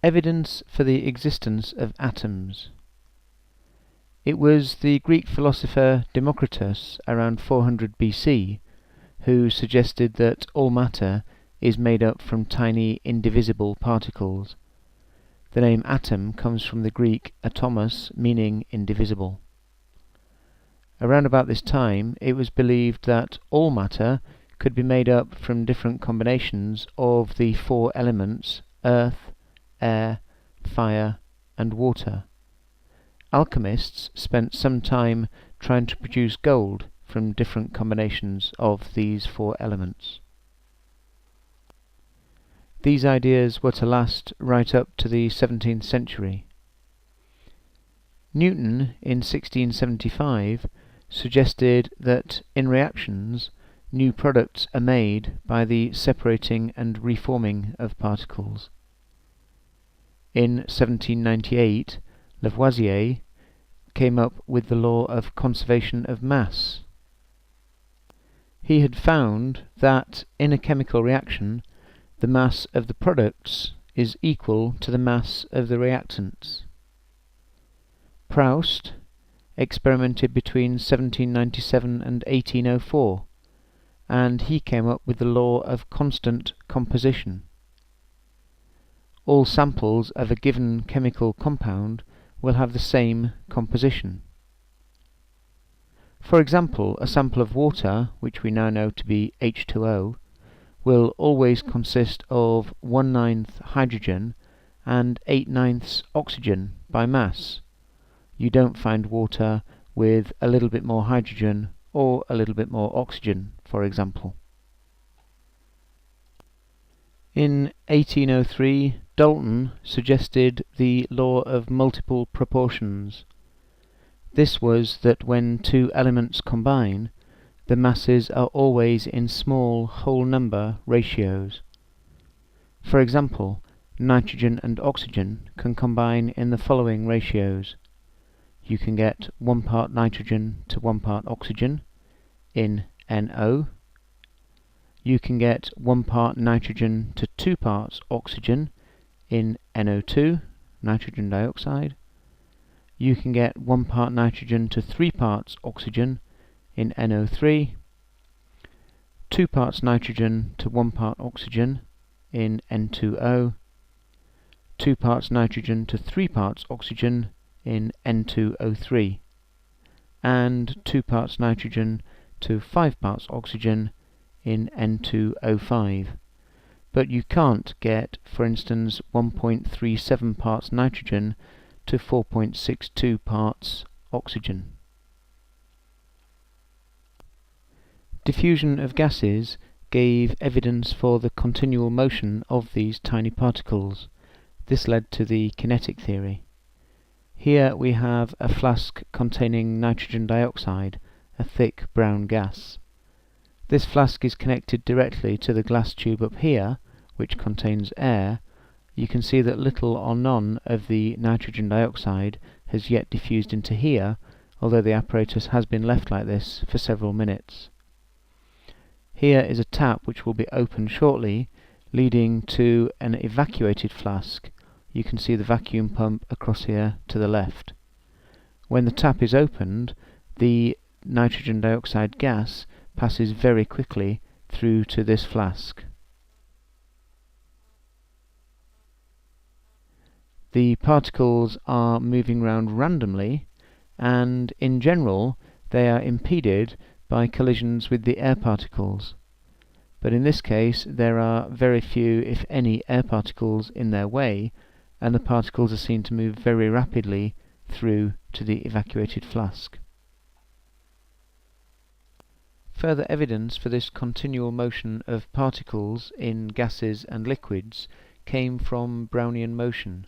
Evidence for the existence of atoms. It was the Greek philosopher Democritus around 400 BC who suggested that all matter is made up from tiny indivisible particles. The name atom comes from the Greek atomos, meaning indivisible. Around about this time, it was believed that all matter could be made up from different combinations of the four elements earth, air, fire, and water. Alchemists spent some time trying to produce gold from different combinations of these four elements. These ideas were to last right up to the 17th century. Newton, in 1675, suggested that in reactions, new products are made by the separating and reforming of particles. In 1798, Lavoisier came up with the law of conservation of mass. He had found that in a chemical reaction, the mass of the products is equal to the mass of the reactants. Proust experimented between 1797 and 1804, and he came up with the law of constant composition. All samples of a given chemical compound will have the same composition. For example, a sample of water, which we now know to be H2O, will always consist of 1/9 hydrogen and 8/9 oxygen by mass. You don't find water with a little bit more hydrogen or a little bit more oxygen, for example. In 1803, Dalton suggested the law of multiple proportions. This was that when two elements combine, the masses are always in small whole number ratios. For example, nitrogen and oxygen can combine in the following ratios. You can get 1 part nitrogen to 1 part oxygen in NO. You can get 1 part nitrogen to 2 parts oxygen in NO2, nitrogen dioxide. You can get 1 part nitrogen to 3 parts oxygen in NO3, 2 parts nitrogen to 1 part oxygen in N2O, 2 parts nitrogen to 3 parts oxygen in N2O3, and 2 parts nitrogen to 5 parts oxygen in N2O5. But you can't get, for instance, 1.37 parts nitrogen to 4.62 parts oxygen. Diffusion of gases gave evidence for the continual motion of these tiny particles. This led to the kinetic theory. Here we have a flask containing nitrogen dioxide, a thick brown gas. This flask is connected directly to the glass tube up here, which contains air. You can see that little or none of the nitrogen dioxide has yet diffused into here, although the apparatus has been left like this for several minutes. Here is a tap which will be opened shortly, leading to an evacuated flask. You can see the vacuum pump across here to the left. When the tap is opened, the nitrogen dioxide gas passes very quickly through to this flask. The particles are moving around randomly, and in general they are impeded by collisions with the air particles. But in this case there are very few, if any, air particles in their way, and the particles are seen to move very rapidly through to the evacuated flask. Further evidence for this continual motion of particles in gases and liquids came from Brownian motion,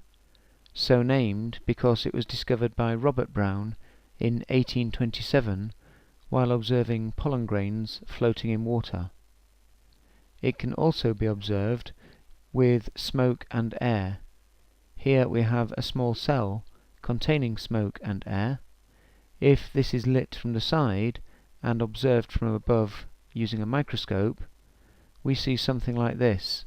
so named because it was discovered by Robert Brown in 1827 while observing pollen grains floating in water. It can also be observed with smoke and air. Here we have a small cell containing smoke and air. If this is lit from the side and observed from above using a microscope, we see something like this.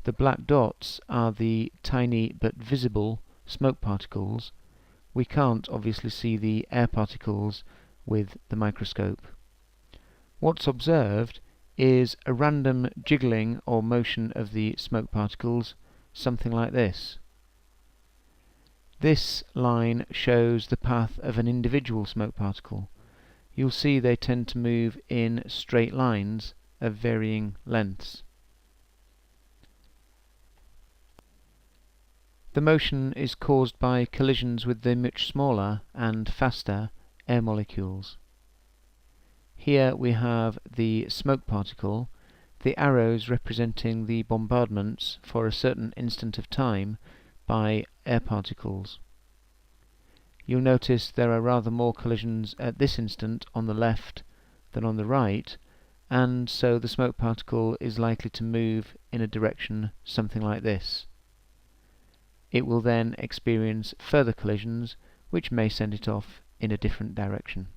The black dots are the tiny but visible smoke particles. We can't obviously see the air particles with the microscope. What's observed is a random jiggling or motion of the smoke particles, something like this. This line shows the path of an individual smoke particle. You'll see they tend to move in straight lines of varying lengths. The motion is caused by collisions with the much smaller and faster air molecules. Here we have the smoke particle, the arrows representing the bombardments for a certain instant of time by air particles. You'll notice there are rather more collisions at this instant on the left than on the right, and so the smoke particle is likely to move in a direction something like this. It will then experience further collisions which may send it off in a different direction.